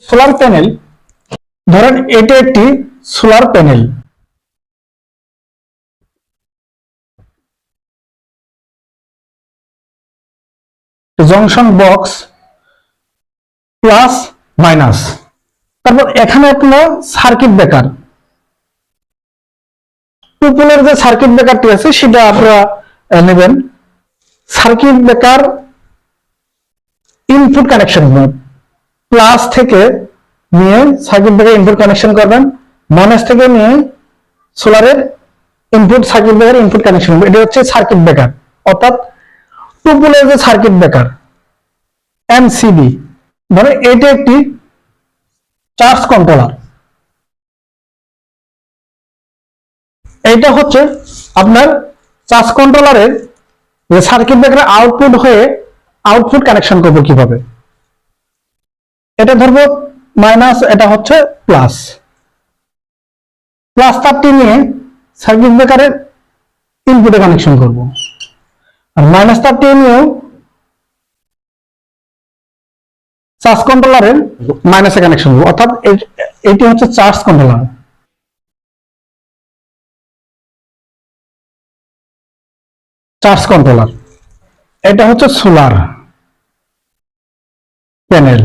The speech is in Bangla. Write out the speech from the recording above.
সোলার প্যানেল, ধরেন এটা একটি solar panel. Junction box plus minus, তারপর এখানে আপনার সার্কিট ব্রেকার, টুপোলের যে সার্কিট ব্রেকারটি আছে সেটা আপনারা নেবেন। Circuit breaker input connection plus থেকে নিয়ে সার্কিট ব্রেকার ইনপুট কানেকশন করবেন, মাইনাস থেকে নিয়ে সোলারের input circuit breaker input connection, এটা হচ্ছে সার্কিট ব্রেকার। অর্থাৎ টুপোলের যে সার্কিট ব্রেকার এমসিবি, মানে এটা একটি চার্জ কন্ট্রোলার। এইটা হচ্ছে আপনার চার্জ কন্ট্রোলারের যে সার্কিট ব্রেকার আউটপুট হয়ে আউটপুট কানেকশন করবো কিভাবে। এটা ধরবো মাইনাস, এটা হচ্ছে প্লাস। প্লাস তারটি নিয়ে সার্কিট ব্রেকারের ইনপুটে কানেকশন করব, আর মাইনাস তারটি নিয়েও চার্জ কন্ট্রোলারের মাইনাসে কানেকশন করব। অর্থাৎ এটি হচ্ছে চার্জ কন্ট্রোলার। চার্জ কন্ট্রোলার এটা হচ্ছে সোলার প্যানেল।